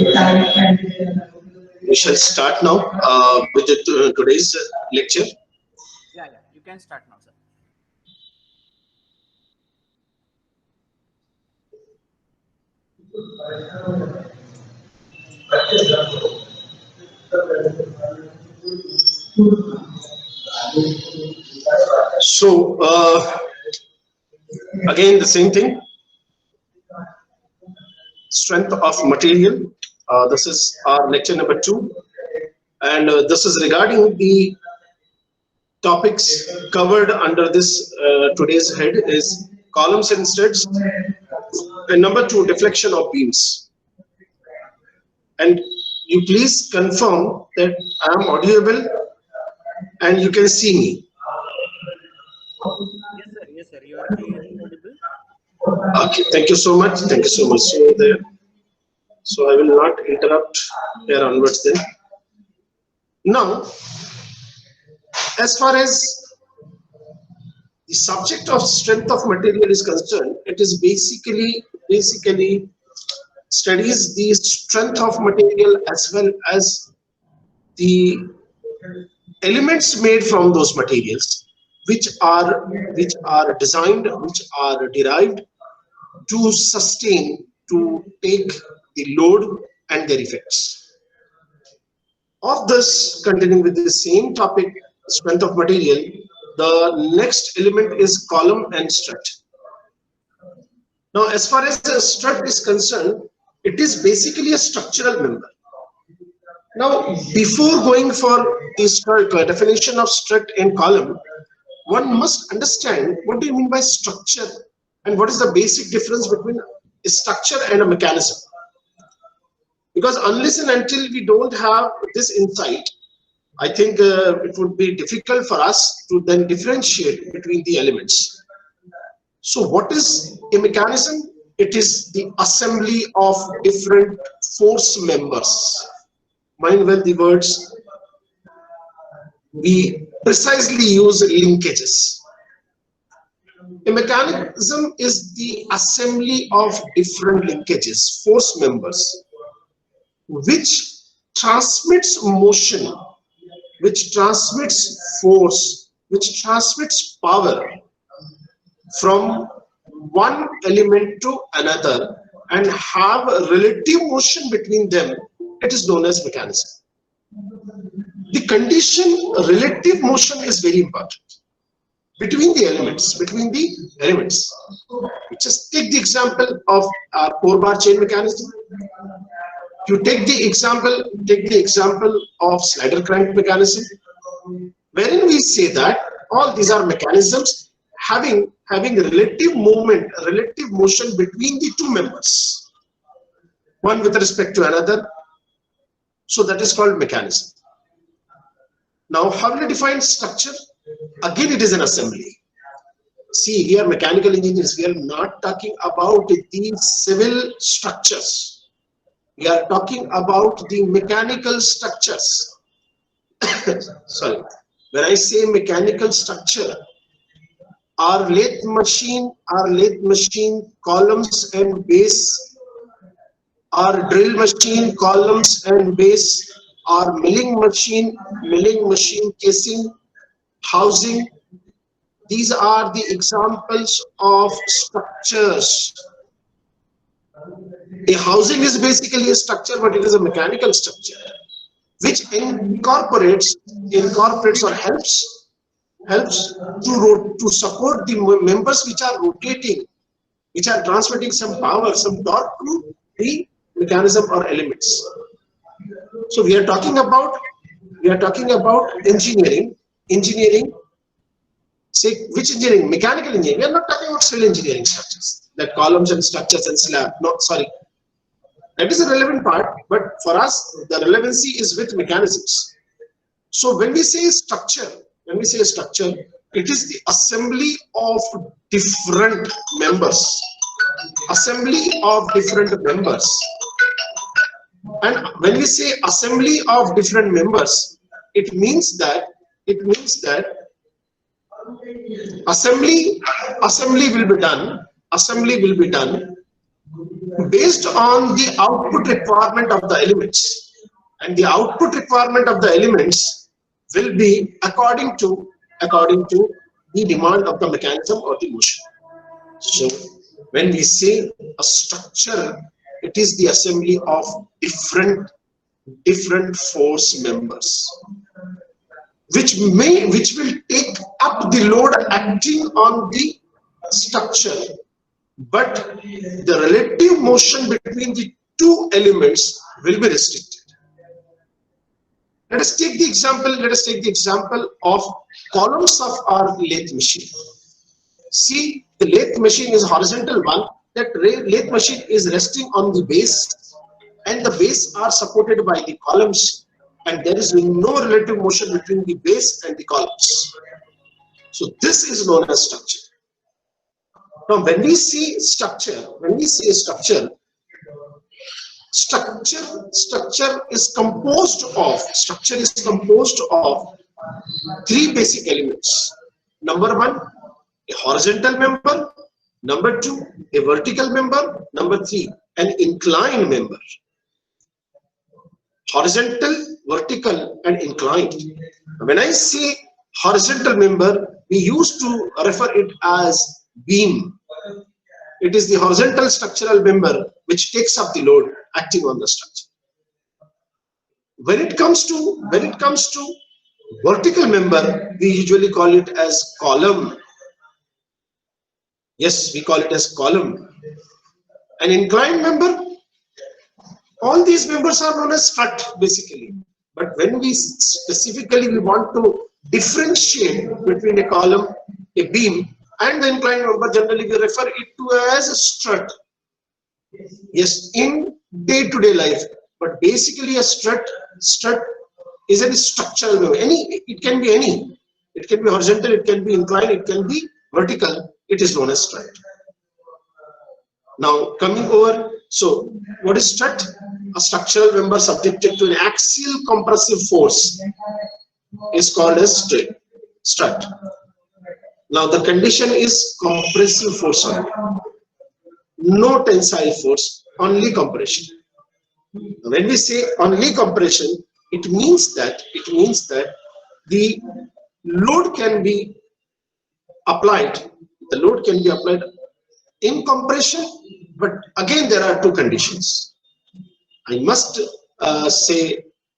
We shall start now with today's lecture. Yeah, you can start now, sir. So again the same thing, strength of material. This is our lecture number 2, and this is regarding the topics covered under this today's head is columns and studs, and number 2, deflection of beams. And you please confirm that I am audible and you can see me. Yes, sir, you are clearly audible. Okay, thank you so much. Thank you so much. So I will not interrupt here onwards then. Now, as far as the subject of strength of material is concerned, it is basically studies the strength of material as well as the elements made from those materials, which are designed, which are derived to sustain, to take the load and their effects. Of this, continuing with the same topic, strength of material, the next element is column and strut. Now, as far as the strut is concerned, it is basically a structural member. Now, before going for the definition of strut and column, one must understand what do you mean by structure and what is the basic difference between a structure and a mechanism. Because unless and until we don't have this insight, I think it would be difficult for us to then differentiate between the elements. So what is a mechanism? It is the assembly of different force members. Mind well the words. We precisely use linkages. A mechanism is the assembly of different linkages, force members, which transmits motion, which transmits force, which transmits power from one element to another and have a relative motion between them. It is known as mechanism. The condition relative motion is very important between the elements. Just take the example of a 4-bar chain mechanism. You take the example of slider crank mechanism, wherein we say that all these are mechanisms having relative movement, relative motion between the two members, one with respect to another. So that is called mechanism. Now, how will you define structure? Again, it is an assembly. See, here mechanical engineers, we are not talking about the civil structures. We are talking about the mechanical structures. Sorry, when I say mechanical structure, our lathe machine, columns and base, our drill machine, columns and base, our milling machine, casing, housing. These are the examples of structures. A housing is basically a structure, but it is a mechanical structure which incorporates or helps to support the members which are rotating, which are transmitting some power, some torque to the mechanism or elements. So we are talking about engineering. Say which engineering? Mechanical engineering. We are not talking about civil engineering structures, like columns and structures and slab. No, sorry. That is a relevant part, but for us, the relevancy is with mechanisms. So when we say structure, it is the assembly of different members. And when we say assembly of different members, it means that assembly will be done based on the output requirement of the elements, and the output requirement of the elements will be according to the demand of the mechanism or the motion. So when we say a structure, it is the assembly of different force members, which will take up the load acting on the structure, but the relative motion between the two elements will be restricted. Let us take the example of columns of our lathe machine. See, the lathe machine is horizontal one. That lathe machine is resting on the base, and the base are supported by the columns, and there is no relative motion between the base and the columns. So this is known as structure. Now when we see structure, structure is composed of three basic elements. Number one, a horizontal member. Number two, a vertical member. Number three, an inclined member. Horizontal, vertical, and inclined. When I say horizontal member, we used to refer it as beam. It is the horizontal structural member which takes up the load acting on the structure. When it comes to vertical member, we usually call it as column. Yes, we call it as column. An inclined member, all these members are known as strut basically. But when we specifically want to differentiate between a column, a beam, and the inclined member, generally we refer it to as a strut. Yes, in day-to-day life, but basically a strut is a structural member. It can be any. It can be horizontal, it can be inclined, it can be vertical. It is known as strut. Now coming over, so what is strut? A structural member subjected to an axial compressive force is called as strut. Now the condition is compressive force only. No tensile force, only compression. When we say only compression, it means that the load can be applied. The load can be applied in compression, but again there are two conditions. I must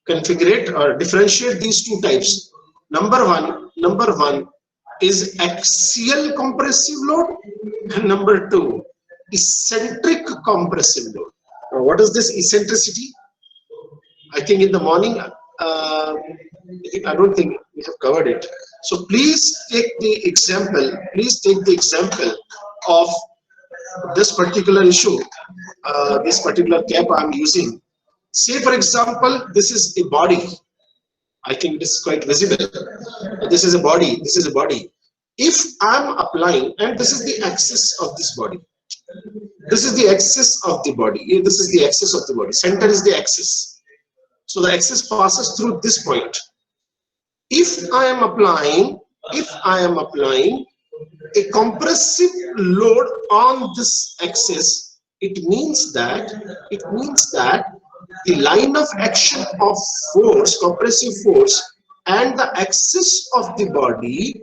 configure or differentiate these two types. Number one is axial compressive load, and number two, eccentric compressive load. Now, what is this eccentricity? I think in the morning, I don't think we have covered it. So please take the example. Of this particular issue, this particular cap I am using. Say for example, this is a body. I think this is quite visible. This is a body. If I am applying, and this is the axis of this body. This is the axis of the body. This is the axis of the body. Center is the axis. So the axis passes through this point. If I am applying a compressive load on this axis, it means that the line of action of force, compressive force, and the axis of the body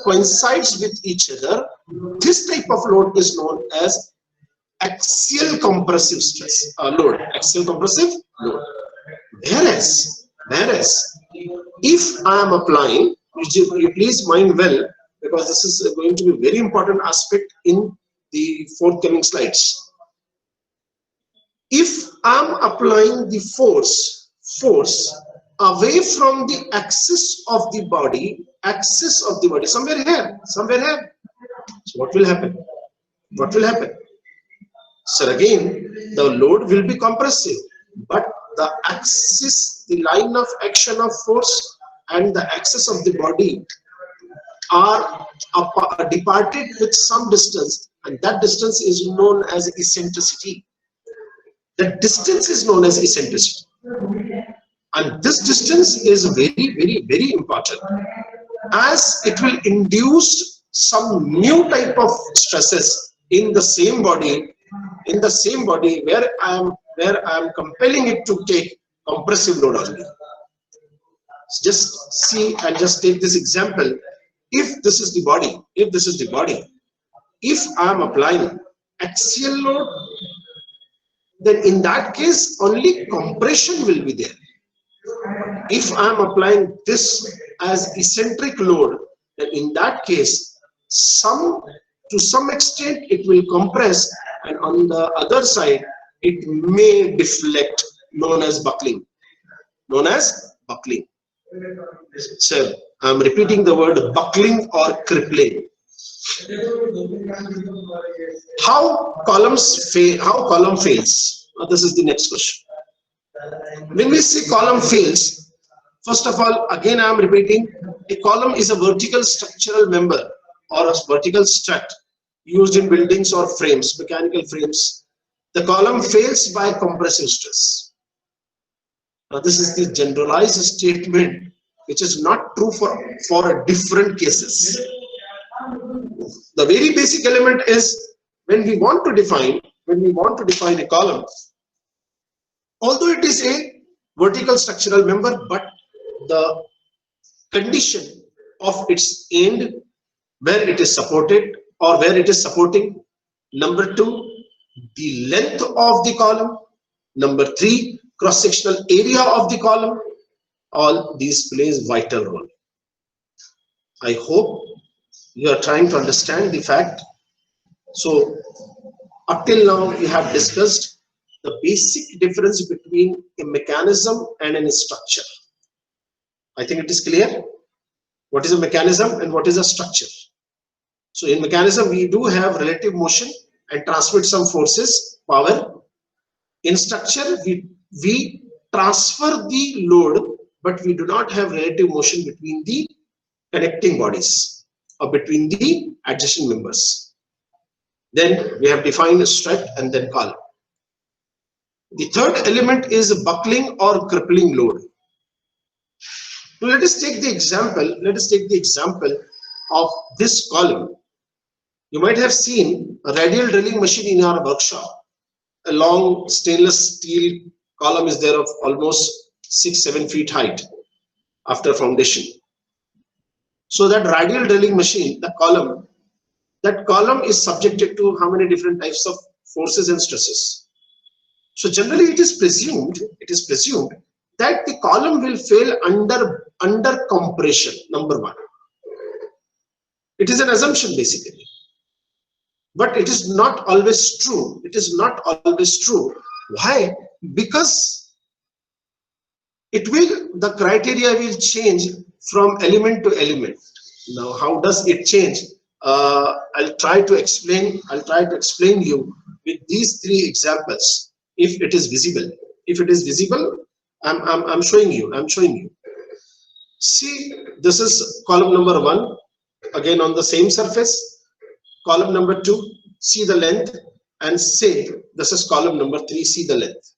coincides with each other. This type of load is known as axial compressive stress load. Axial compressive load. Whereas if I am applying, you please mind well, because this is going to be a very important aspect in the forthcoming slides. If I am applying the force away from the axis of the body, somewhere here. So what will happen? So again, the load will be compressive, but the axis, the line of action of force and the axis of the body are departed with some distance, and that distance is known as eccentricity. The distance is known as eccentricity, and this distance is very, very, very important, as it will induce some new type of stresses in the same body in the same body where I am compelling it to take compressive load only. Just see and just take this example. If this is the body, if I am applying axial load, then in that case only compression will be there. If I am applying this as eccentric load, then in that case to some extent it will compress, and on the other side it may deflect, known as buckling. So I'm repeating the word buckling or crippling. How column fails? This is the next question. When we say column fails, first of all, again I am repeating, a column is a vertical structural member or a vertical strut used in buildings or frames, mechanical frames. The column fails by compressive stress. Now this is the generalized statement which is not true for different cases. The very basic element is when we want to define a column, although it is a vertical structural member, but the condition of its end, where it is supported or where it is supporting, number 2, the length of the column, number 3, cross-sectional area of the column, all these plays vital role. I hope you are trying to understand the fact. So up till now we have discussed the basic difference between a mechanism and a structure. I think it is clear what is a mechanism and what is a structure. So in mechanism we do have relative motion and transmit some forces, power. In structure we transfer the load, but we do not have relative motion between the connecting bodies or between the adjacent members. Then we have defined a strut and then column. The third element is buckling or crippling load. Now let us take the example of this column. You might have seen a radial drilling machine in our workshop. A long stainless steel column is there of almost 6-7 feet height after foundation. So that radial drilling machine, that column is subjected to how many different types of forces and stresses. So generally it is presumed that the column will fail under compression, number 1. It is an assumption basically, but it is not always true. Why? Because the criteria will change from element to element. Now how does it change? I'll try to explain you with these 3 examples. If it is visible, I'm showing you. See, this is column number 1, again on the same surface. Column number 2, see the length, and say this is column number 3, see the length.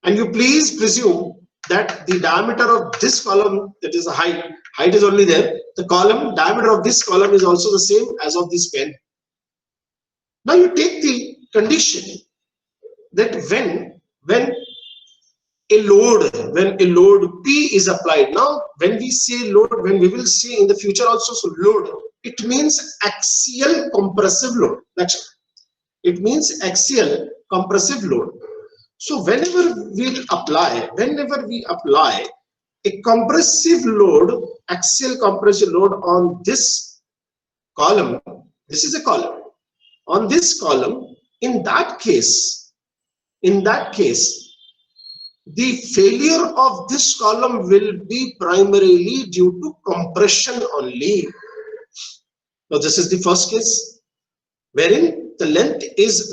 And you please presume that the diameter of this column, that is the height is only there. The column diameter of this column is also the same as of this pen. Now you take the condition that when a load P is applied. Now when we say load, when we will see in the future also, so load, it means axial compressive load. That's it means axial compressive load. So whenever we apply a compressive load, axial compressive load on this column, this is a column, on this column, in that case, the failure of this column will be primarily due to compression only. Now this is the first case, wherein the length is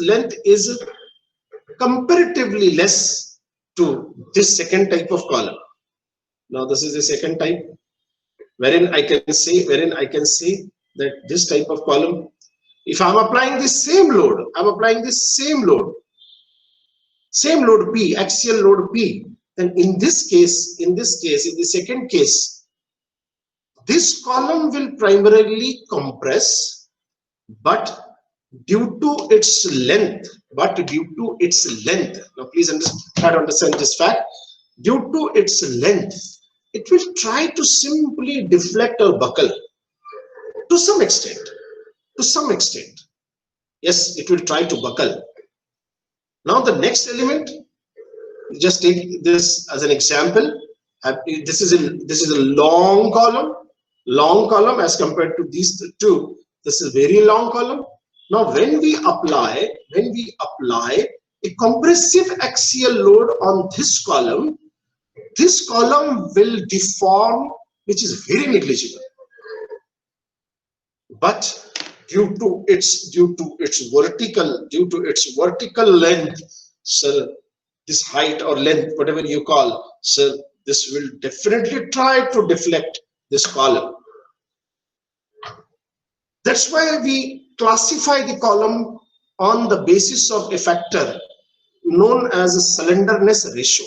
comparatively less to this second type of column. Now this is the second type, wherein I can say that this type of column, if I'm applying the same load, same load P, axial load P, then in the second case, this column will primarily compress, but due to its length, but due to its length, now please try to understand this fact, due to its length, it will try to simply deflect or buckle to some extent. To some extent, yes, it will try to buckle. Now the next element, just take this as an example. This is a long column as compared to these two. This is very long column. Now when we apply a compressive axial load on this column will deform, which is very negligible. But due to its vertical length, sir, this height or length, whatever you call, sir, this will definitely try to deflect this column. That's why we classify the column on the basis of a factor known as a slenderness ratio.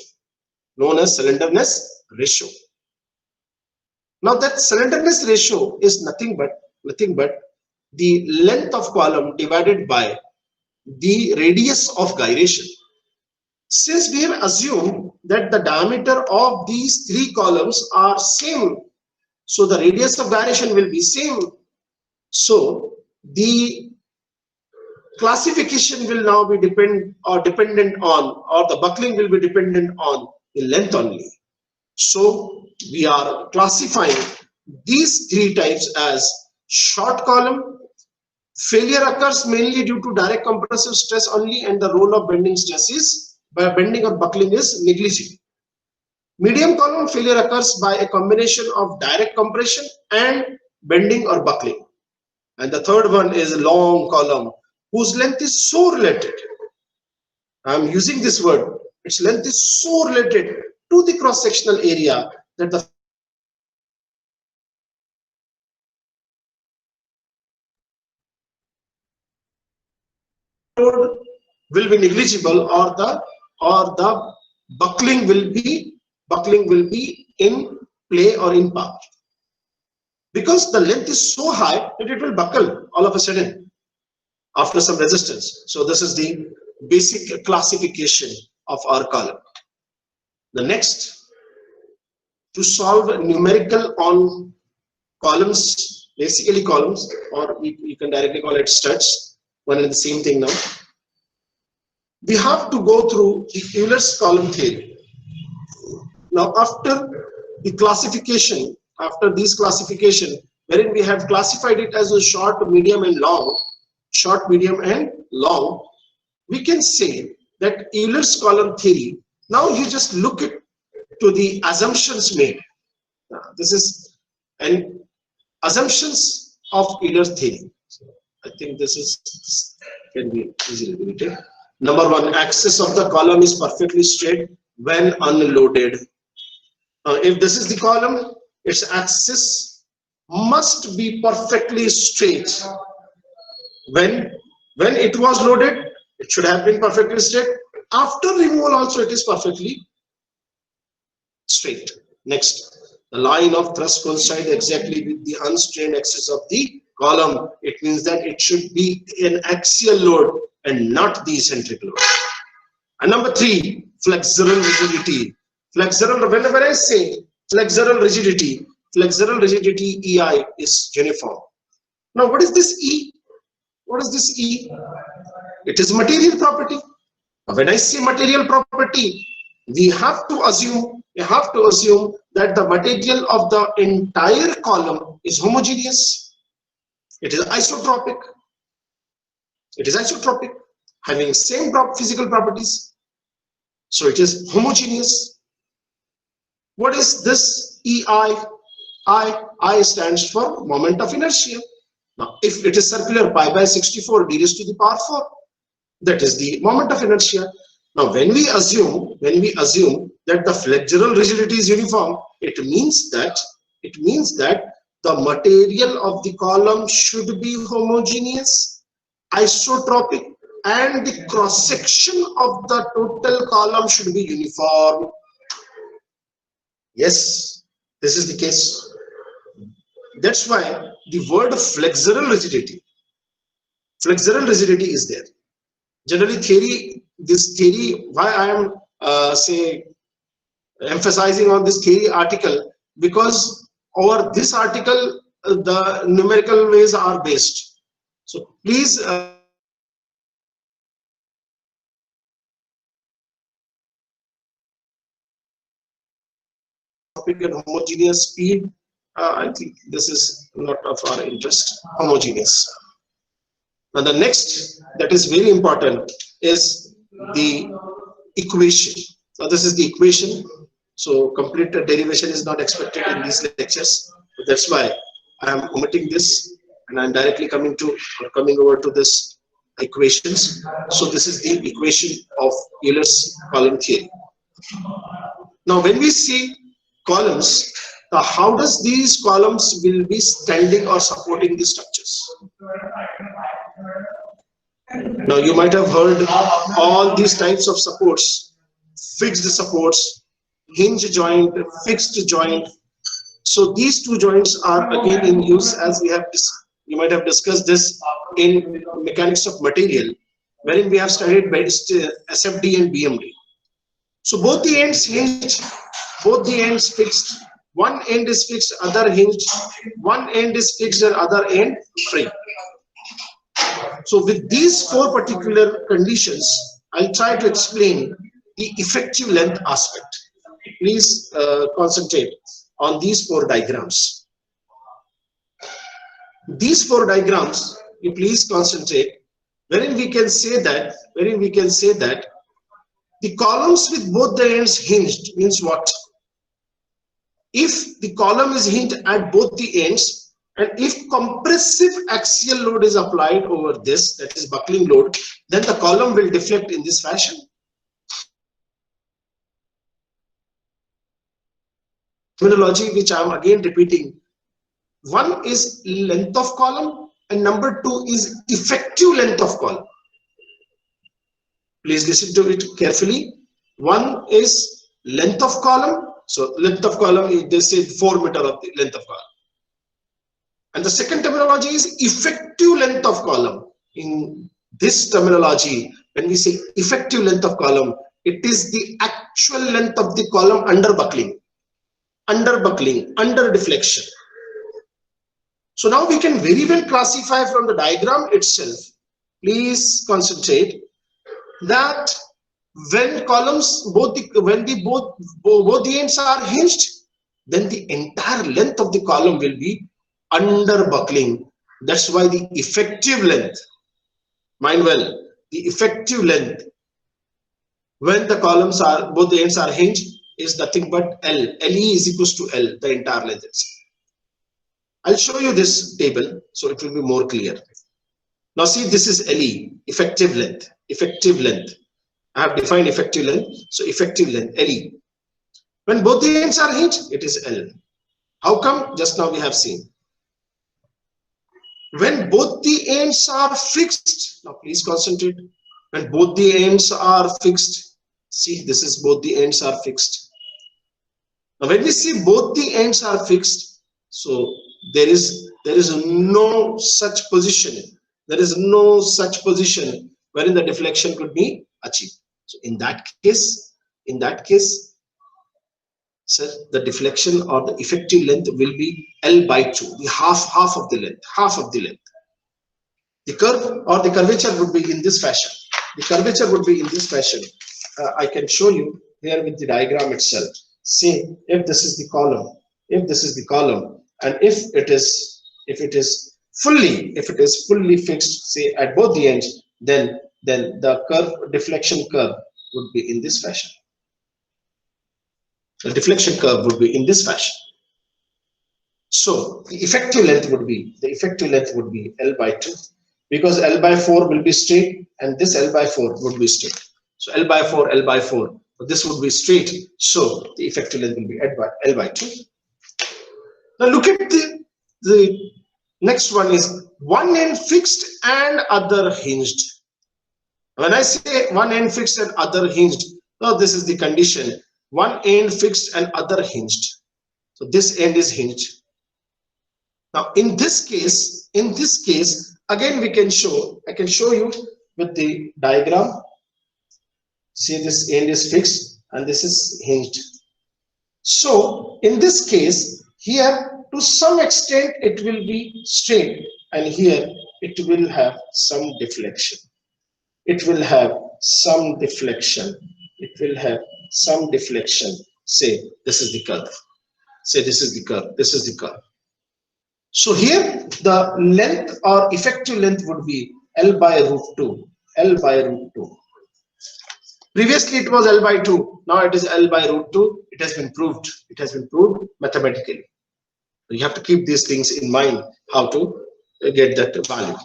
Now that slenderness ratio is nothing but the length of column divided by the radius of gyration. Since we have assumed that the diameter of these three columns are same, so the radius of gyration will be same. So the classification will now be dependent on, or the buckling will be dependent on the length only. So we are classifying these three types as short column. Failure occurs mainly due to direct compressive stress only, and the role of bending stress is by bending or buckling is negligible. Medium column, failure occurs by a combination of direct compression and bending or buckling. And the third one is long column, whose length is so related. I'm using this word. Its length is so related to the cross-sectional area that the load will be negligible, or the buckling will be in play or in part, because the length is so high that it will buckle all of a sudden after some resistance. So this is the basic classification of our column. The next, to solve numerical on columns, basically columns, or you can directly call it studs, one and the same thing now. We have to go through the Euler's column theory. Now after the classification, after this classification, wherein we have classified it as a short, medium and long, we can say that Euler's column theory, now you just look at to the assumptions made. This is an assumptions of Euler's theory. So I think this can be easily deleted. Number one, axis of the column is perfectly straight when unloaded. If this is the column, its axis must be perfectly straight. When it was loaded, it should have been perfectly straight. After removal also, it is perfectly straight. Next, the line of thrust coincides exactly with the unstrained axis of the column. It means that it should be an axial load and not the eccentric load. And number three, flexural rigidity. Whenever I say flexural rigidity EI is uniform. Now what is this E? What is this E? It is material property. When I say material property, we have to assume that the material of the entire column is homogeneous. It is isotropic. Having same physical properties. So it is homogeneous. What is this EI? I stands for moment of inertia. Now, if it is circular, pi by 64 d raised to the power 4, that is the moment of inertia. Now, when we assume that the flexural rigidity is uniform, it means that the material of the column should be homogeneous, isotropic, and the cross section of the total column should be uniform. Yes, this is the case. That's why the word flexural rigidity is there. Generally theory, this theory, why I am say emphasizing on this theory article, because over this article the numerical ways are based. So please topic and homogeneous speed. I think this is not of our interest. Homogeneous. Now the next that is very important is the equation. Now this is the equation. So complete derivation is not expected in these lectures. That's why I am omitting this and I'm directly coming over to this equations. So this is the equation of Euler's column theory. Now when we see columns, how does these columns will be standing or supporting the structures? Now you might have heard all these types of supports: fixed supports, hinge joint, fixed joint. So these two joints are again in use, as we have you might have discussed this in mechanics of material, wherein we have studied SFD and BMD. So both the ends hinged, both the ends fixed. One end is fixed, other hinged. One end is fixed and other end free. So with these four particular conditions, I'll try to explain the effective length aspect. Please concentrate on these four diagrams. These four diagrams, you please concentrate, wherein we can say that the columns with both the ends hinged means what? If the column is hinged at both the ends, and if compressive axial load is applied over this, that is buckling load, then the column will deflect in this fashion. Terminology which I am again repeating. One is length of column and number two is effective length of column. Please listen to it carefully. One is length of column. So length of column, they say 4 meters of the length of column. And the second terminology is effective length of column. In this terminology, when we say effective length of column, it is the actual length of the column under buckling, under deflection. So now we can very well classify from the diagram itself. Please concentrate that when columns both the ends are hinged, then the entire length of the column will be under buckling. That's why the effective length, mind well, the effective length when the columns are both the ends are hinged is nothing but L. LE is equals to L, the entire length. I'll show you this table so it will be more clear. Now see, this is LE, effective length. I have defined effective length. So effective length, LE. When both the ends are hinged, it is L. How come? Just now we have seen. When both the ends are fixed, now please concentrate. When both the ends are fixed, see, this is both the ends are fixed. Now when we see both the ends are fixed, so there is no such position. There is no such position wherein the deflection could be achieved. So in that case, sir, the deflection or the effective length will be L by 2, the half of the length. The curve or the curvature would be in this fashion. I can show you here with the diagram itself. See, if this is the column, and if it is fully fixed, say at both the ends, then the deflection curve would be in this fashion. The deflection curve would be in this fashion. So the effective length would be L by 2, because L by 4 will be straight and this L by 4 would be straight. So L by 4, this would be straight. So the effective length will be L by 2. Now look at the next one is one end fixed and other hinged. When I say one end fixed and other hinged, now this is the condition. One end fixed and other hinged. So this end is hinged. Now in this case, again I can show you with the diagram. See, this end is fixed and this is hinged. So in this case, here to some extent it will be straight, and here it will have some deflection. It will have some deflection. It will have some deflection. Say this is the curve. Say this is the curve. This is the curve. So here the length or effective length would be L by root 2. L by root 2. Previously it was L by 2. Now it is L by root 2. It has been proved. It has been proved mathematically. You have to keep these things in mind, how to get that value.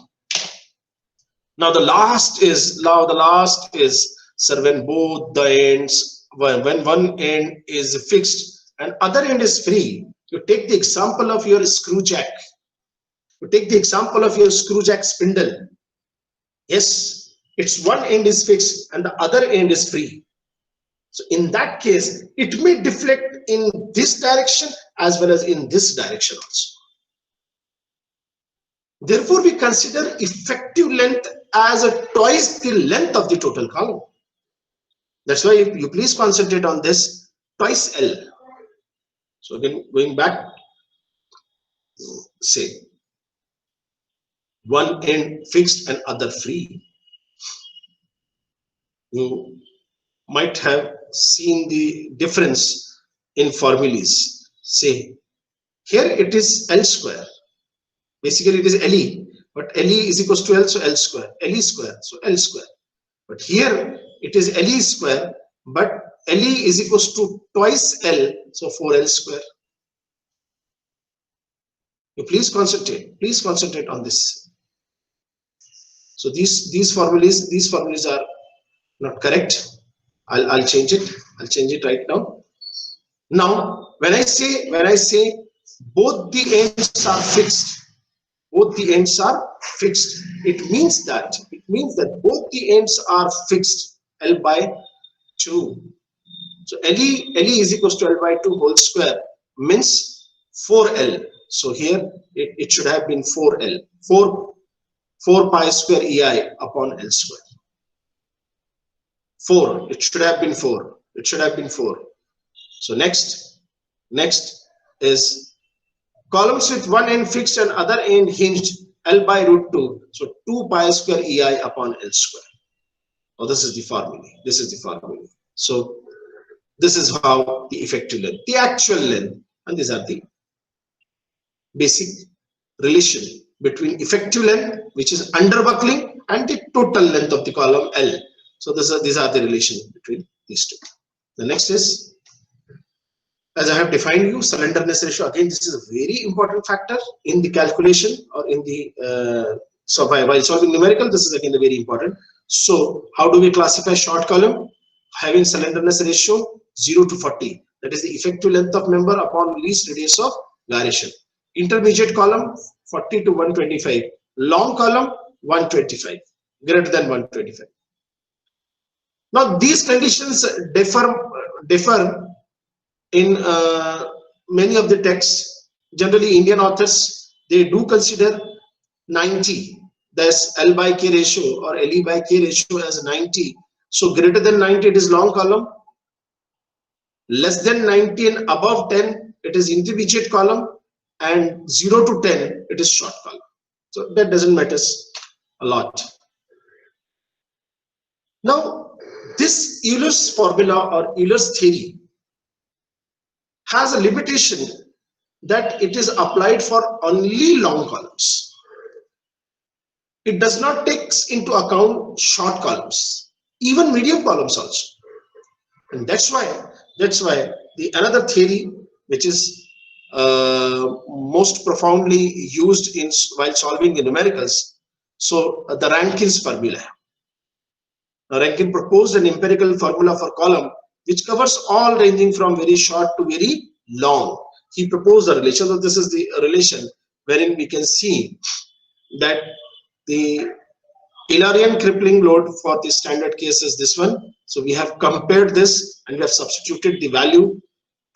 Now the last is sir, when both the ends, when one end is fixed and other end is free. You take the example of your screw jack. You take the example of your screw jack spindle. Yes, its one end is fixed and the other end is free. So in that case, it may deflect in this direction as well as in this direction also. Therefore, we consider effective length as twice the length of the total column. That's why you please concentrate on this, twice L. So again, going back, say one end fixed and other free. You might have seen the difference in formulas. Say here it is L square. Basically it is LE, but LE is equals to L, so L square, LE square, so L square. But here it is LE square, but LE is equals to twice L, so 4L square. You please concentrate on this. So these formulas are not correct. I'll change it right now. Now when I say both the ends are fixed, it means that both the ends are fixed, L by 2. So LE is equals to L by 2 whole square means 4L. So here it should have been 4L, 4 pi square EI upon L square. 4, it should have been 4. It should have been 4. So next is columns with one end fixed and other end hinged, L by root 2. So 2 pi square EI upon L square. Oh, this is the formula. So this is how the effective length, the actual length, and these are the basic relation between effective length, which is under buckling, and the total length of the column L. So these are the relation between these two. The next is, as I have defined you, slenderness ratio. Again, this is a very important factor in the calculation or in the so while solving numerical, this is again very important. So how do we classify short column? Having slenderness ratio 0 to 40. That is the effective length of member upon least radius of gyration. Intermediate column 40 to 125. Long column 125. Greater than 125. Now these conditions differ in many of the texts. Generally, Indian authors, they do consider 90. That's L by K ratio or LE by K ratio as 90. So greater than 90, it is long column. Less than 90 and above 10, it is intermediate column. And 0 to 10, it is short column. So that doesn't matter a lot. Now, this Euler's formula or Euler's theory has a limitation that it is applied for only long columns. It does not take into account short columns, even medium columns also. And that's why the another theory which is most profoundly used in while solving the numericals. So the Rankin's formula. Now, Rankin proposed an empirical formula for column which covers all ranging from very short to very long. He proposed a relation. So this is the relation wherein we can see that the Eulerian crippling load for the standard case is this one. So we have compared this and we have substituted the value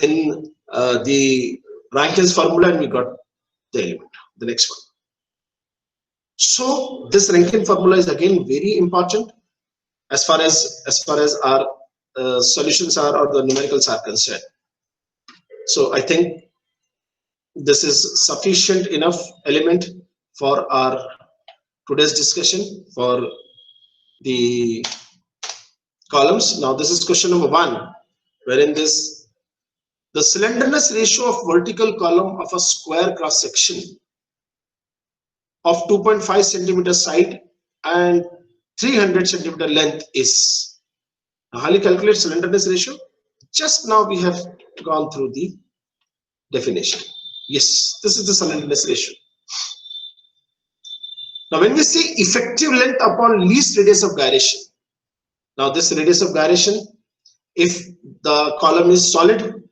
in the Rankin's formula and we got the element. The next one. So this Rankine formula is again very important as far as our solutions are, or the numericals are concerned. So I think this is sufficient enough element for our today's discussion for the columns. Now this is question number 1, wherein the slenderness ratio of vertical column of a square cross section of 2.5 centimeter side and 300 centimeter length is. Now how do you calculate slenderness ratio? Just now we have gone through the definition. Yes, this is the slenderness ratio. Now when we say effective length upon least radius of gyration, now this radius of gyration, if the column is solid,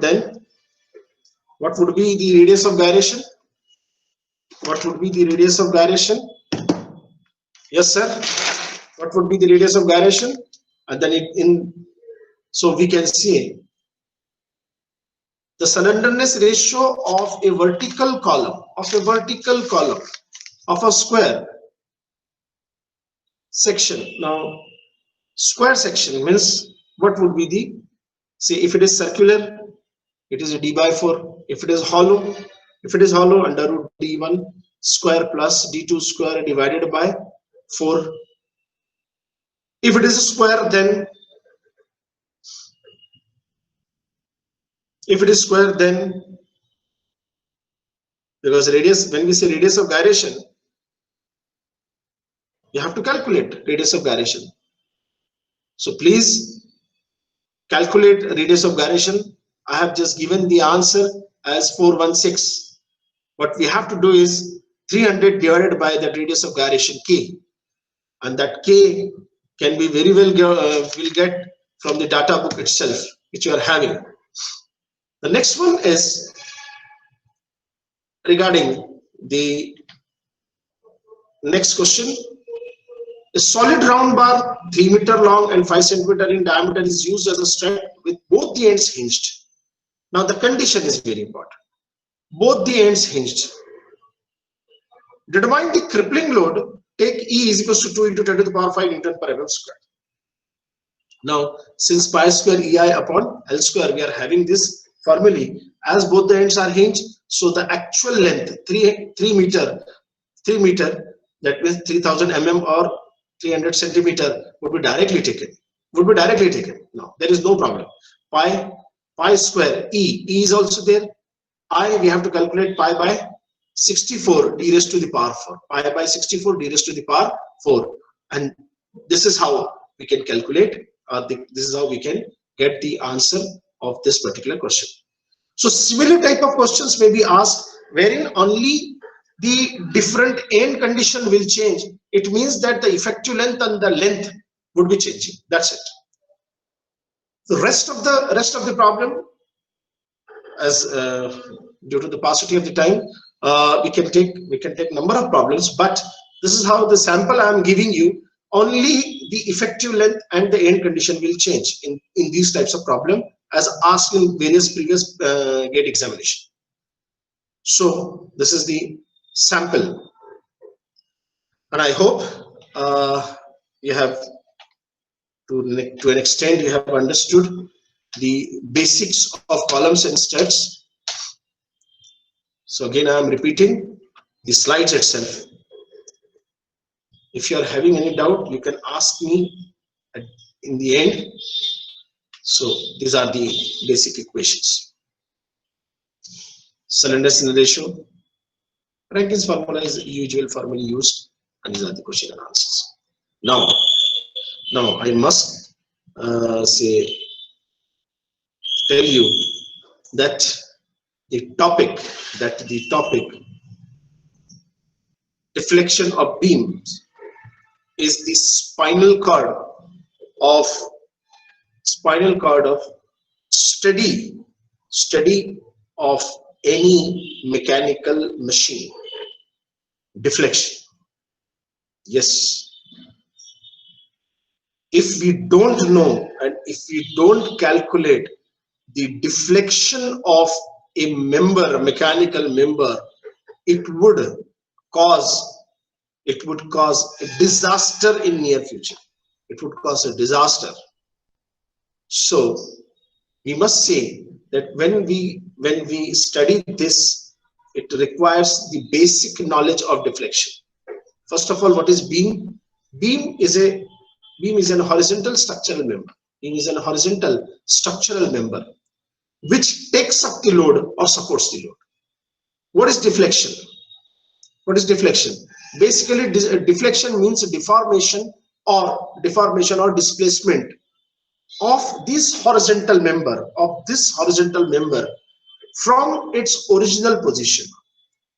then what would be the radius of gyration? What would be the radius of gyration? Yes, sir. What would be the radius of gyration? And then so we can see the slenderness ratio of a vertical column of a square section. Now square section means what would be the, say if it is circular, it is a d by 4. If it is hollow, under root d1 square plus d2 square divided by 4. If it is a square, then because radius, when we say radius of gyration, you have to calculate radius of gyration. So please calculate radius of gyration. I have just given the answer as 416. What we have to do is 300 divided by the radius of gyration k, and that k can be very well will get from the data book itself, which you are having. The next one is regarding the next question. A solid round bar 3 meter long and 5 centimeter in diameter is used as a strap with both the ends hinged. Now the condition is very important. Both the ends hinged. Determine the crippling load. Take E is equals to 2 into 10 to the power 5 Newton per mm square. Now since pi square EI upon L square, we are having this formulae as both the ends are hinged. So the actual length 3 meter, that means 3000 mm or 300 centimeter would be directly taken. Now there is no problem. Pi square E is also there. I, we have to calculate pi by 64 d raised to the power 4. Pi by 64 d raised to the power 4. And this is how we can calculate, this is how we can get the answer of this particular question. So similar type of questions may be asked wherein only the different end condition will change. It means that the effective length and the length would be changing. That's it. The rest of the problem, as due to the paucity of the time, we can take number of problems, but this is how the sample I am giving you. Only the effective length and the end condition will change in these types of problem as asked in various previous GATE examination. So this is the sample, and I hope you have to an extent you have understood the basics of columns and studs. So again I am repeating the slides itself. If you are having any doubt, you can ask me in the end. So these are the basic equations. Slenderness ratio. Rankine's formula is the usual formula used, and these are the question and answers. Now I must tell you that the topic deflection of beams is the spinal cord of study of any mechanical machine. Deflection. Yes. If we don't know and if we don't calculate the deflection of a member, a mechanical member, it would cause a disaster in near future. It would cause a disaster. So we must say that when we study this, it requires the basic knowledge of deflection. First of all, what is beam? Beam is an horizontal structural member. Beam is an horizontal structural member which takes up the load or supports the load. What is deflection? What is deflection? Basically, deflection means deformation or displacement of this horizontal member from its original position.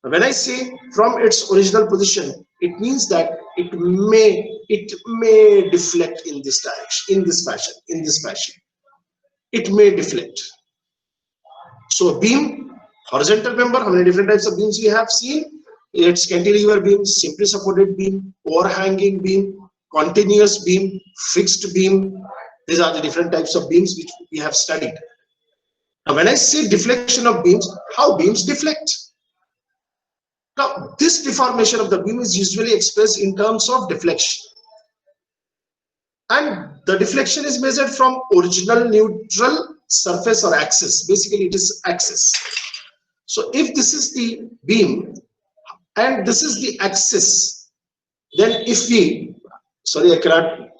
When I say from its original position, it means that it may deflect in this direction, in this fashion. It may deflect. So beam, horizontal member, how many different types of beams we have seen? It's cantilever beam, simply supported beam, overhanging beam, continuous beam, fixed beam. These are the different types of beams which we have studied. Now, when I say deflection of beams, how beams deflect? Now, this deformation of the beam is usually expressed in terms of deflection. And the deflection is measured from original neutral surface or axis. Basically, it is axis. So, if this is the beam and this is the axis, then if we, sorry, I cannot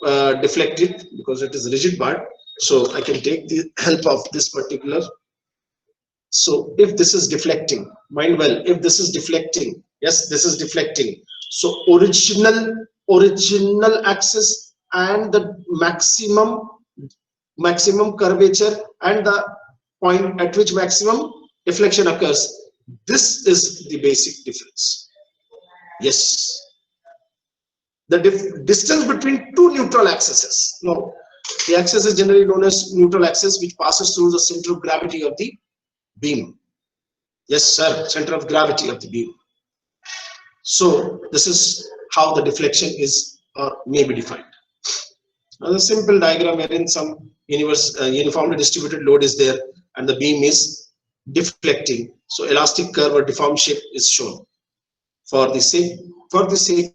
deflect it because it is rigid bar. So, I can take the help of this particular. So, if this is deflecting, mind well, if this is deflecting, yes, this is deflecting. So, original axis and the maximum curvature and the point at which maximum deflection occurs. This is the basic difference. Yes. The distance between two neutral axes. No, the axis is generally known as neutral axis, which passes through the center of gravity of the beam. Yes, sir, center of gravity of the beam. So this is how the deflection is may be defined. Now, a simple diagram wherein some uniformly distributed load is there and the beam is deflecting. So elastic curve or deformed shape is shown. For the sake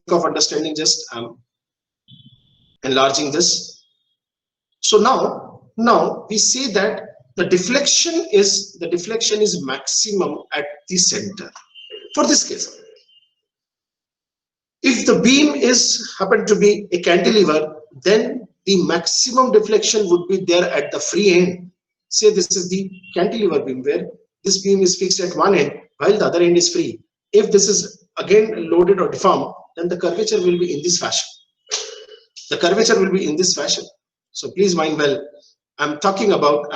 of understanding, just enlarging this. So now we say that the deflection is maximum at the center. For this case, if the beam happen to be a cantilever, then the maximum deflection would be there at the free end. Say this is the cantilever beam where this beam is fixed at one end while the other end is free. If this is again loaded or deformed, then the curvature will be in this fashion. The curvature will be in this fashion. So please mind well, I'm talking about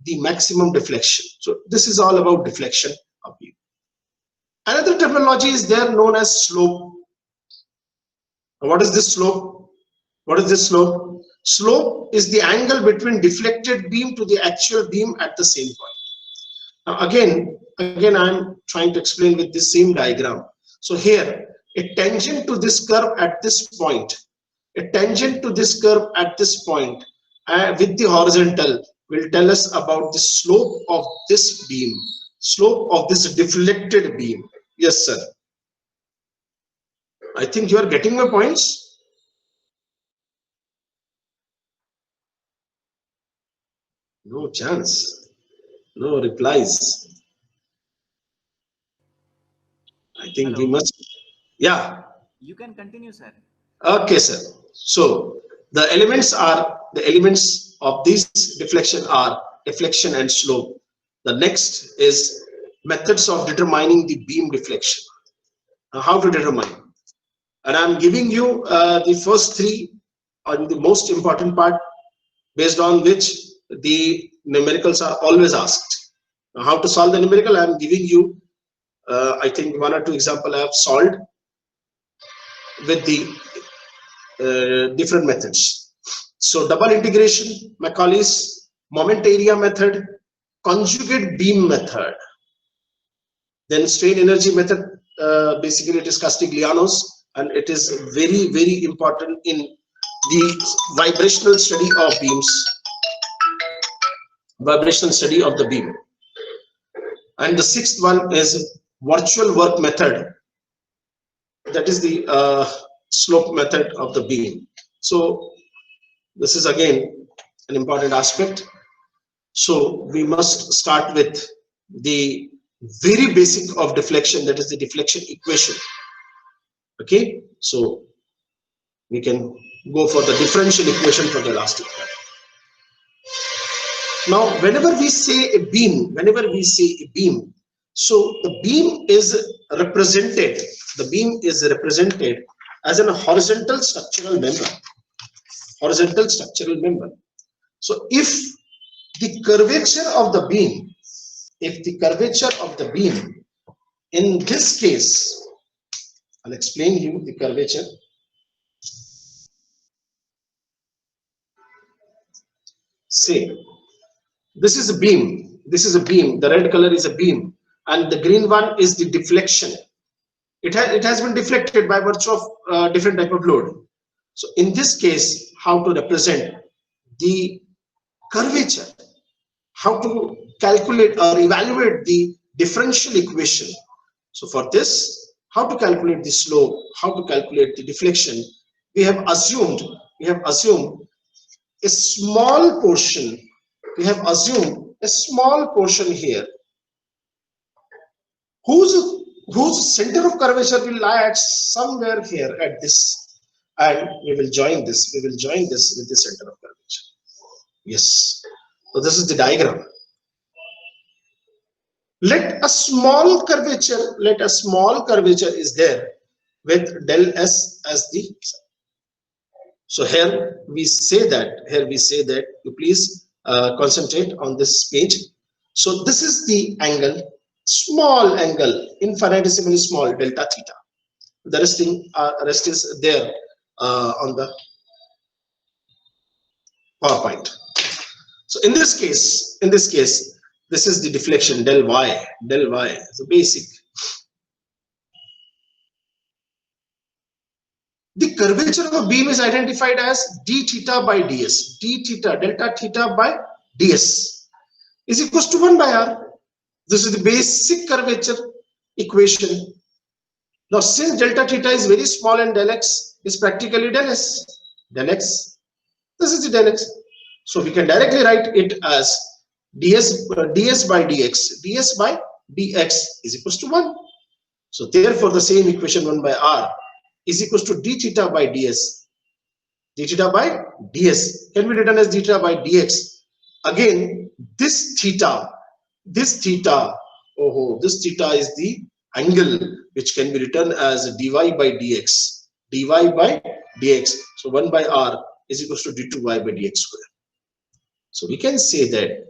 the maximum deflection. So this is all about deflection of beam. Another terminology is there known as slope. What is this slope? What is this slope? Slope is the angle between deflected beam to the actual beam at the same point. Now again I'm trying to explain with this same diagram. So here, a tangent to this curve at this point, with the horizontal will tell us about the slope of this beam, slope of this deflected beam. Yes, sir. I think you are getting my points. No chance. No replies. I think Hello. we must. Yeah. You can continue, sir. Okay, sir. So the elements of this deflection are deflection and slope. The next is methods of determining the beam deflection. Now, how to determine? And I'm giving you the first three on the most important part, based on which the numericals are always asked. Now, how to solve the numerical? I'm giving you, I think, one or two examples I have solved with the different methods. So double integration, Macaulay's moment area method, conjugate beam method, then strain energy method. Basically it is Castigliano's, and it is very, very important in the vibrational study of beams, vibrational study of the beam. And the sixth one is virtual work method, that is the slope method of the beam. So this is again an important aspect. So we must start with the very basic of deflection, that is the deflection equation. Okay, so we can go for the differential equation for the elastic band. Now, whenever we say a beam, so the beam is represented as a horizontal structural member. So if the curvature of the beam, in this case, I'll explain you the curvature. Say this is a beam, the red color is a beam, and the green one is the deflection. It has been deflected by virtue of different type of load. So in this case, how to represent the curvature, how to calculate or evaluate the differential equation. So for this, how to calculate the slope, how to calculate the deflection, we have assumed a small portion. We have assumed a small portion here, whose center of curvature will lie at somewhere here at this, and we will join this with the center of curvature. Yes, so this is the diagram. Let a small curvature is there with del S as the. So here we say that you please concentrate on this page. So this is the angle, small angle, infinitesimally small, delta theta. The rest is there on the PowerPoint. So in this case, this is the deflection del y. So basic. The curvature of a beam is identified as d theta by ds. Delta theta by ds is equals to 1 by r. This is the basic curvature equation. Now, since delta theta is very small and del x is practically del s, this is the del x. So we can directly write it as ds by dx is equals to 1. So therefore, the same equation 1 by r is equals to d theta by ds. D theta by ds can be written as d theta by dx. Again, this theta is the angle which can be written as dy by dx. So 1 by r is equals to d2y by dx square. So we can say that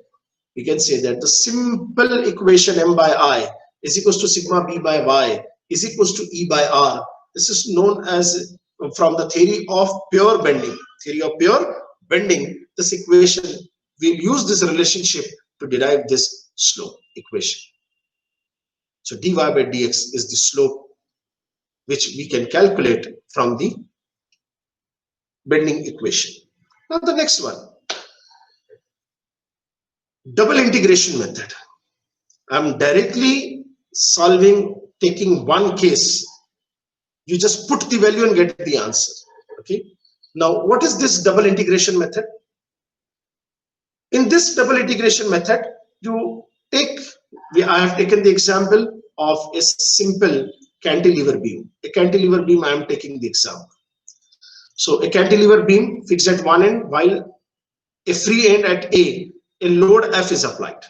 the simple equation m by I is equals to sigma b by y is equals to e by r. This is known as, from the theory of pure bending. This equation, we'll use this relationship to derive this slope equation. So dy by dx is the slope which we can calculate from the bending equation. Now the next one, double integration method. I'm directly taking one case. You just put the value and get the answer. Okay. Now, what is this double integration method? In this double integration method, I have taken the example of a simple cantilever beam. A cantilever beam, I am taking the example. So a cantilever beam fixed at one end, while a free end at A, a load F is applied.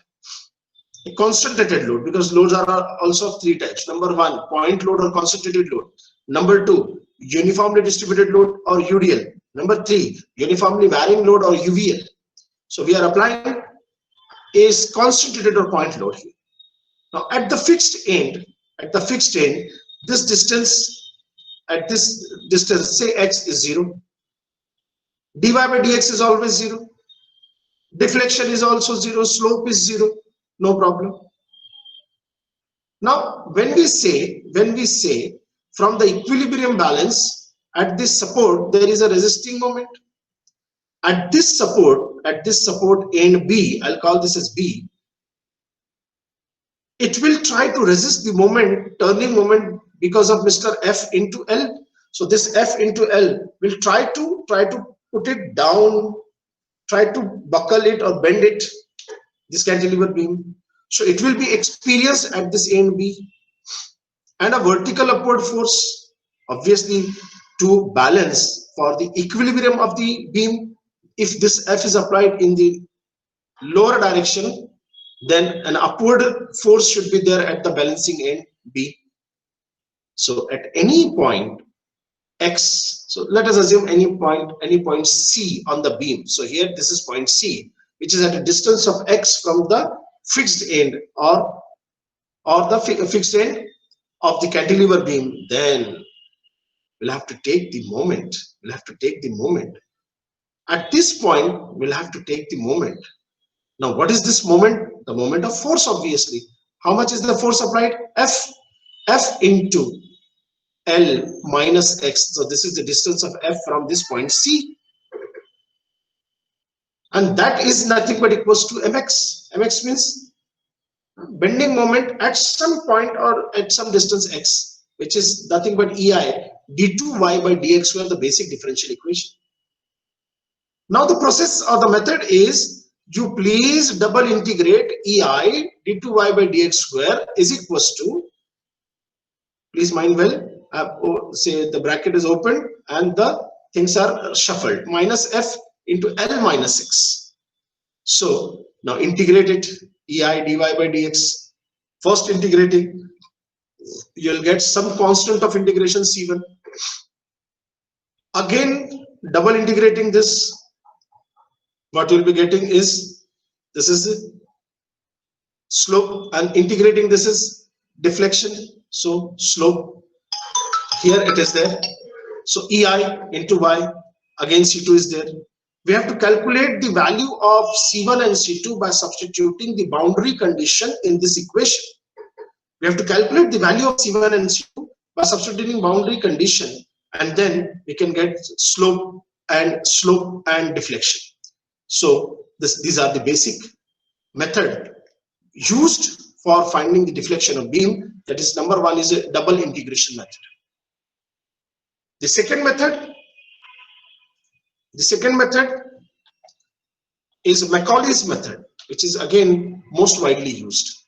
A concentrated load, because loads are also of three types. Number one, point load or concentrated load. Number two, uniformly distributed load or UDL. Number three, uniformly varying load or UVL. So we are applying a concentrated or point load here. Now at the fixed end, this distance, say x is 0. dy by dx is always 0. Deflection is also 0. Slope is 0. No problem. Now when we say from the equilibrium balance, at this support there is a resisting moment. At this support end B, I'll call this as B, it will try to resist the moment, turning moment, because of Mr. F into L. So this F into L will try to put it down, try to buckle it or bend it, this cantilever beam. So it will be experienced at this A and B. And a vertical upward force, obviously, to balance for the equilibrium of the beam. If this F is applied in the lower direction, then an upward force should be there at the balancing end B. So at any point X, so let us assume any point C on the beam. So here this is point C, which is at a distance of X from the fixed end or the fixed end of the cantilever beam. Then we'll have to take the moment. At this point, we'll have to take the moment. Now, what is this moment? The moment of force, obviously. How much is the force applied? F into L minus X. So this is the distance of F from this point C. And that is nothing but equals to mx. Mx means bending moment at some point or at some distance x, which is nothing but EI d2y by dx square, the basic differential equation. Now the process or the method is, you please double integrate EI d2y by dx square is equals to, please mind well, say the bracket is open and the things are shuffled, minus f into L minus x. So now integrate it, EI dy by dx. First integrating, you'll get some constant of integration C1. Again double integrating this, what you'll be getting is, this is the slope, and integrating this is deflection, so slope, here it is there. So EI into y, again C2 is there. We have to calculate the value of C1 and C2 by substituting the boundary condition in this equation. We have to calculate the value of C1 and C2 by substituting boundary condition, and then we can get slope and deflection. So these are the basic method used for finding the deflection of beam. That is, number one is a double integration method. The second method is Macaulay's method, which is again most widely used.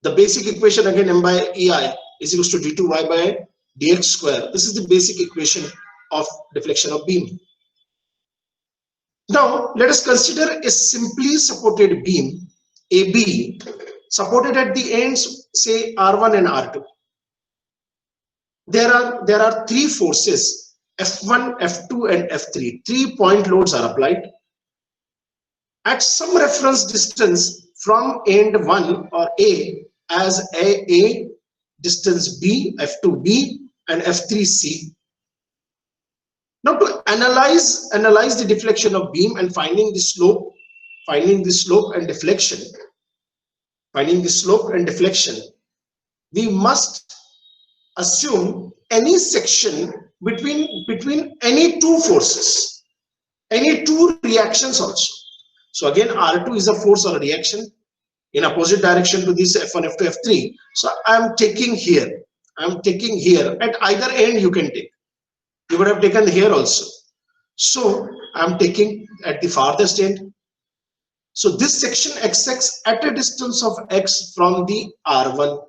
The basic equation, again, m by EI is equals to d2y by dx square. This is the basic equation of deflection of beam. Now let us consider a simply supported beam AB, supported at the ends, say R1 and R2. There are three forces, F1, F2 and F3. 3 point loads are applied at some reference distance from end 1 or A as A, distance B, F2B and F3C. Now to analyze the deflection of beam and finding the slope and deflection, we must assume any section between any two forces, any two reactions also. So again, R2 is a force or a reaction in opposite direction to this F1, F2, F3. So I am taking here at either end. You can take, you would have taken here also. So I am taking at the farthest end. So this section XX at a distance of X from the R1.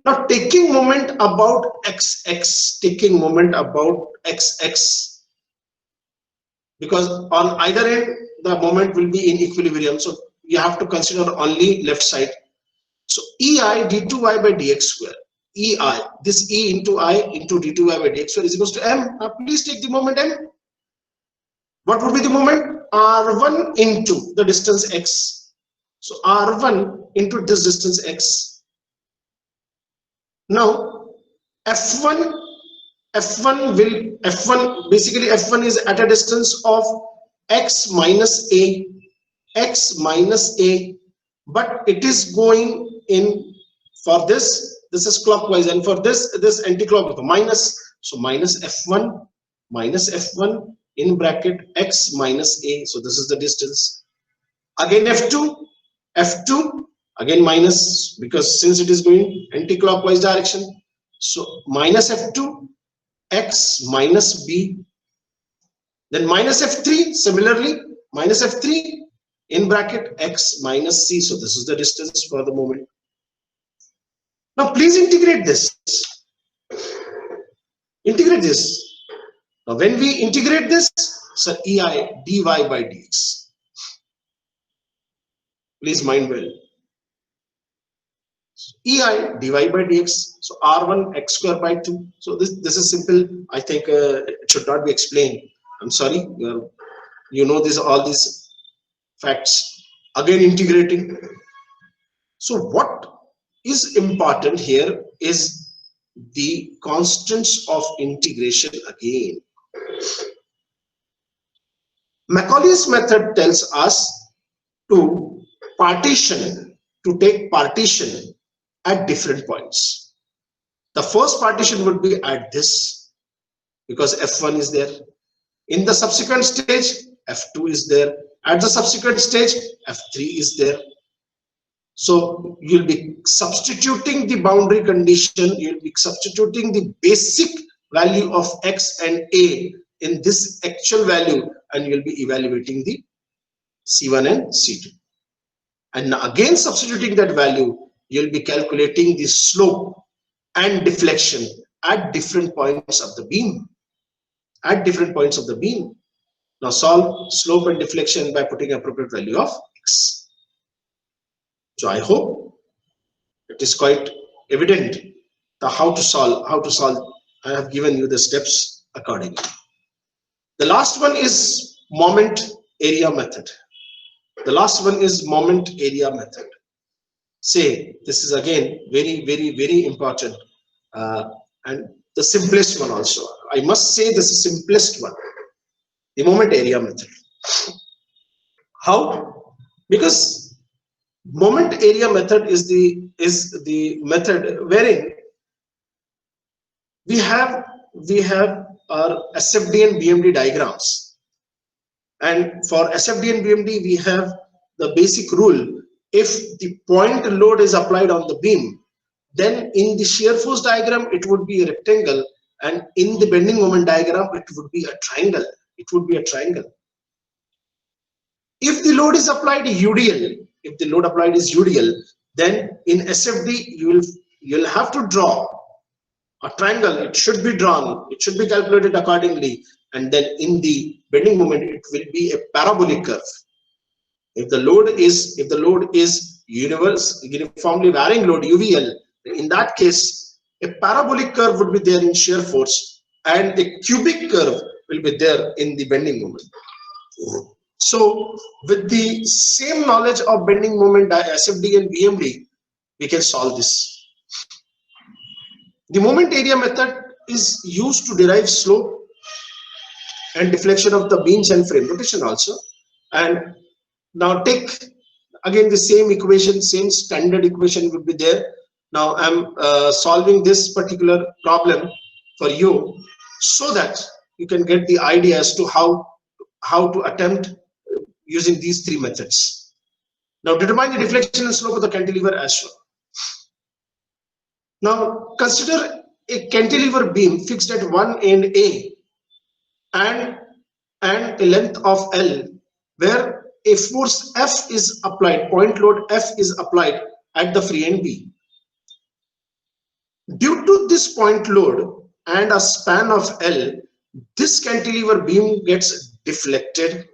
Now taking moment about XX, because on either end the moment will be in equilibrium, so you have to consider only left side. So EI d2y by dx square, EI, this E into I into d2y by dx square is equals to m. Now please take the moment m. What would be the moment? R1 into the distance x. So R1 into this distance x. Now F1 basically F1 is at a distance of x minus a, but it is going in for this is clockwise, and for this anti-clockwise, minus. So minus F1 in bracket x minus a. So this is the distance. Again F2, again minus, because since it is going anti-clockwise direction. So minus F2, X minus B. Then minus F3, similarly, minus F3 in bracket X minus C. So this is the distance for the moment. Now please integrate this. Integrate this. Now when we integrate this, so EI dy by dx. Please mind well. EI dy by dx. So R1 x square by 2. So this is simple. I think it should not be explained. I'm sorry. You know this, all these facts. Again integrating. So what is important here is the constants of integration again. Macaulay's method tells us to take partition at different points. The first partition would be at this, because F1 is there. In the subsequent stage, F2 is there. At the subsequent stage, F3 is there. So you'll be substituting the boundary condition, you'll be substituting the basic value of X and A in this actual value, and you'll be evaluating the C1 and C2. And again substituting that value, you'll be calculating the slope and deflection at different points of the beam. At different points of the beam. Now solve slope and deflection by putting appropriate value of X. So I hope it is quite evident the how to solve. I have given you the steps accordingly. The last one is moment area method. The last one is moment area method. Say this is again very important, and the simplest one also. I must say this is the simplest one. The moment area method. How? Because moment area method is the method wherein we have our SFD and BMD diagrams, and for SFD and BMD we have the basic rule: if the point load is applied on the beam, then in the shear force diagram it would be a rectangle, and in the bending moment diagram it would be a triangle. It would be a triangle. If the load is applied UDL, if the load applied is UDL, then in SFD you'll have to draw a triangle. It should be drawn. It should be calculated accordingly, and then in the bending moment it will be a parabolic curve. If the load is uniformly varying load UVL, in that case a parabolic curve would be there in shear force, and a cubic curve will be there in the bending moment. So with the same knowledge of bending moment SFD and BMD, we can solve this. The moment area method is used to derive slope and deflection of the beams and frame rotation also. And now take again the same equation, same standard equation would be there. Now I'm solving this particular problem for you so that you can get the idea as to how to attempt using these three methods. Now determine the deflection and slope of the cantilever as shown. Now consider a cantilever beam fixed at one end A and a length of L, where a force F is applied, point load F is applied at the free end B. Due to this point load and a span of L, this cantilever beam gets deflected.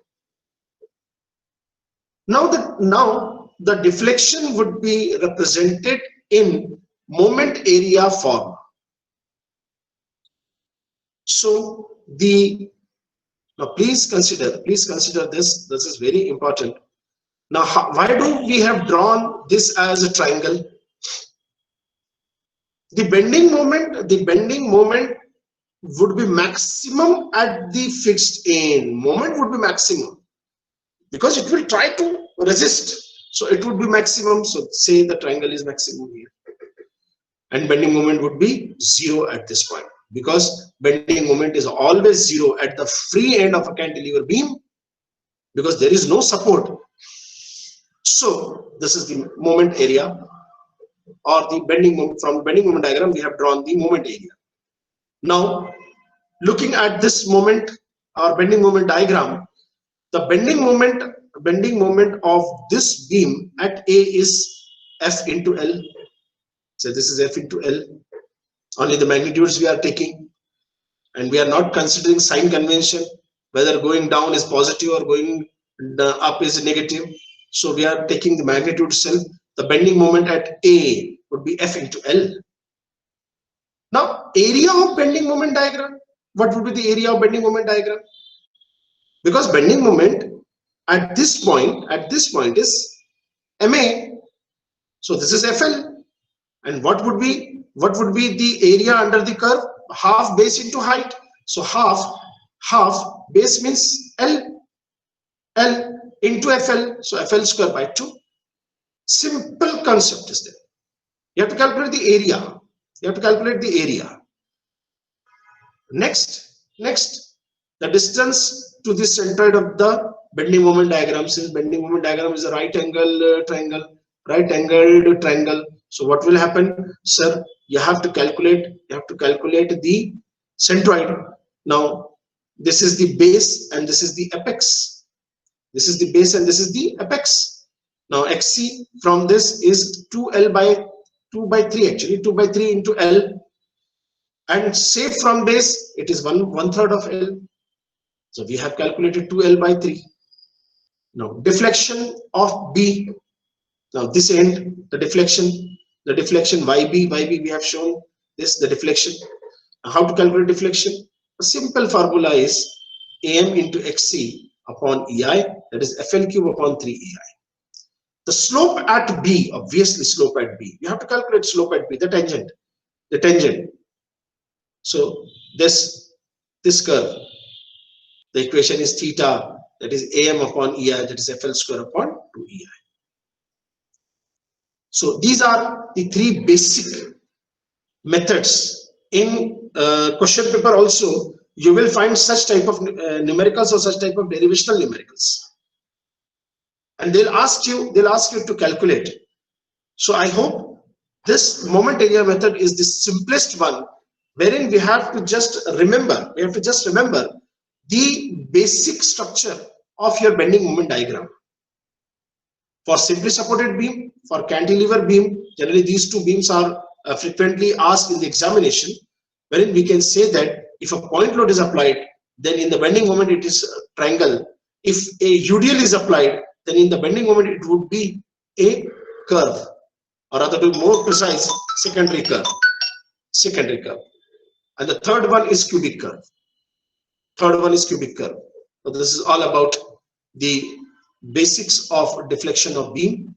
Now the deflection would be represented in moment area form. So now please consider this. This is very important. Now why do we have drawn this as a triangle? The bending moment would be maximum at the fixed end. Moment would be maximum because it will try to resist. So it would be maximum. So say the triangle is maximum here. And bending moment would be 0 at this point, because bending moment is always 0 at the free end of a cantilever beam, because there is no support. So this is the moment area, or the bending moment. From bending moment diagram we have drawn the moment area. Now looking at this moment or bending moment diagram, the bending moment of this beam at A is F into L. So this is F into L. Only the magnitudes we are taking, and we are not considering sign convention, whether going down is positive or going up is negative. So we are taking the magnitude itself. The bending moment at A would be F into L. Now area of bending moment diagram, what would be the area of bending moment diagram? Because bending moment at this point is MA. So this is FL. And what would be the area under the curve? Half base into height. So half base means L into FL. So FL square by 2. Simple concept is there. You have to calculate the area. Next, the distance to the centroid of the bending moment diagram. Since bending moment diagram is a right angled triangle. So what will happen, sir? You have to calculate the centroid. Now this is the base and this is the apex. This is the base and this is the apex. Now XC from this is 2L by 2 by 3, actually 2 by 3 into L, and say from base it is 1/3 of L. So we have calculated 2L by 3. Now deflection of B. Now this end, the deflection YB we have shown this, the deflection. Now how to calculate deflection? A simple formula is AM into XC upon EI, that is FL cube upon 3EI. The slope at B, obviously slope at B, you have to calculate slope at B, the tangent. So this curve, the equation is theta, that is AM upon EI, that is FL square upon 2EI. So these are the 3 basic methods. In question paper also you will find such type of numericals or such type of derivational numericals, and they'll ask you to calculate. So I hope this moment area method is the simplest one, wherein we have to just remember the basic structure of your bending moment diagram. For simply supported beam, for cantilever beam, generally these 2 beams are frequently asked in the examination, wherein we can say that if a point load is applied, then in the bending moment it is a triangle. If a UDL is applied, then in the bending moment it would be a curve, or rather to be more precise, secondary curve. And the third one is cubic curve. So this is all about the basics of deflection of beam.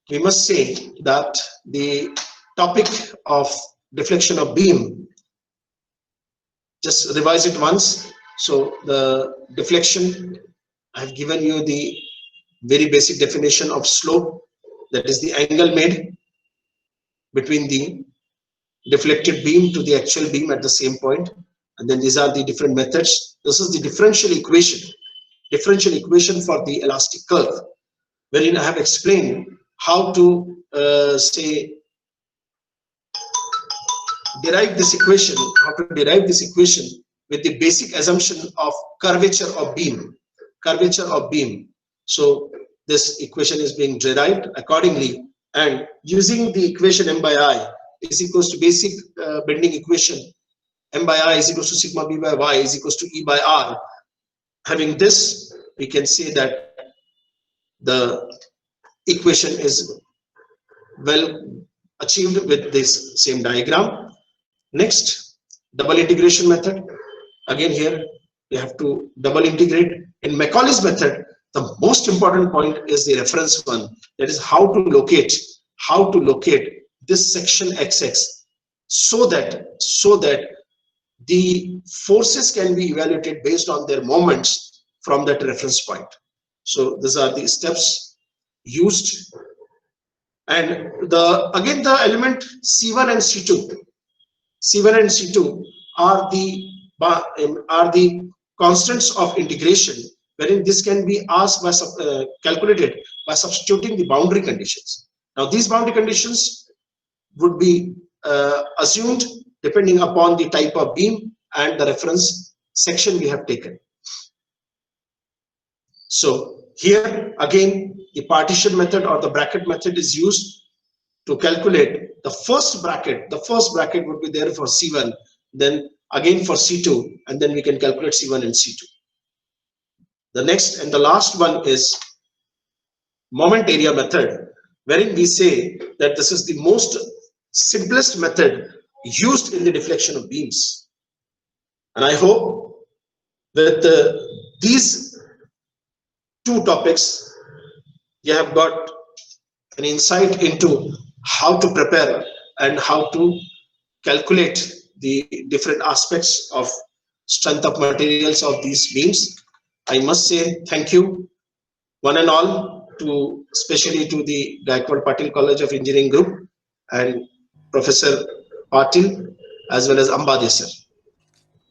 We must say that the topic of deflection of beam, just revise it once. So the deflection, I have given you the very basic definition of slope, that is the angle made between the deflected beam to the actual beam at the same point. And then these are the different methods. This is the differential equation for the elastic curve, wherein I have explained how to derive this equation with the basic assumption of curvature of beam. So this equation is being derived accordingly, and using the equation M by I is equals to basic bending equation, M by I is equals to sigma B by Y is equals to E by R. Having this, we can say that the equation is well achieved with this same diagram. Next, double integration method. Again here we have to double integrate. In Macaulay's method, the most important point is the reference one, that is how to locate this section XX, so that the forces can be evaluated based on their moments from that reference point. So these are the steps used. And again the element C1 and C2 are the constants of integration wherein this can be asked by calculated by substituting the boundary conditions. Now these boundary conditions would be assumed depending upon the type of beam and the reference section we have taken. So here again the partition method or the bracket method is used to calculate the first bracket. The first bracket would be there for C1, then again for C2, and then we can calculate C1 and C2. The next and the last one is moment area method, wherein we say that this is the most simplest method used in the deflection of beams. And I hope that these two topics, you have got an insight into how to prepare and how to calculate the different aspects of strength of materials of these beams. I must say thank you one and all, to especially to the Gaikwad Patil College of Engineering Group and Professor Patil as well as Ambade sir.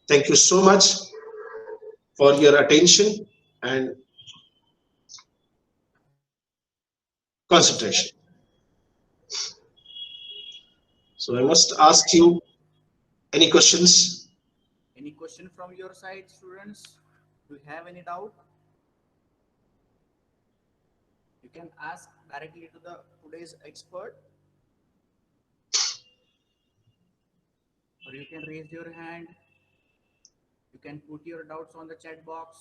Thank you so much for your attention and concentration. So I must ask you any questions. Any question from your side, students? Do you have any doubt? You can ask directly to the today's expert, or you can raise your hand. You can put your doubts on the chat box.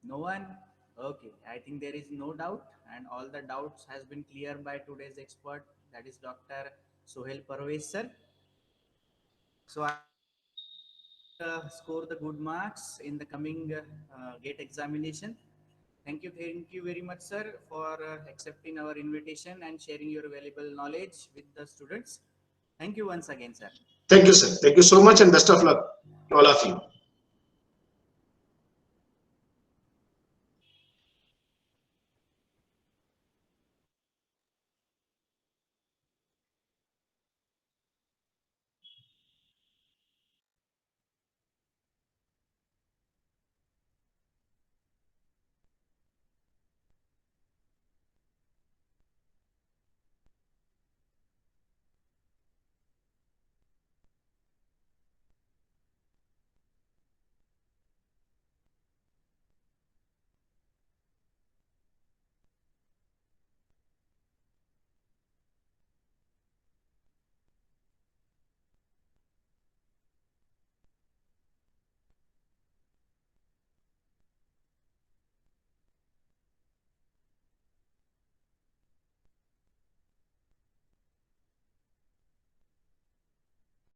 No one? Okay, I think there is no doubt, and all the doubts has been cleared by today's expert, that is Dr. Sohail Parvez sir. So I score the good marks in the coming GATE examination. Thank you very much, sir, for accepting our invitation and sharing your valuable knowledge with the students. Thank you once again, sir. Thank you, sir. Thank you so much and best of luck to all of you.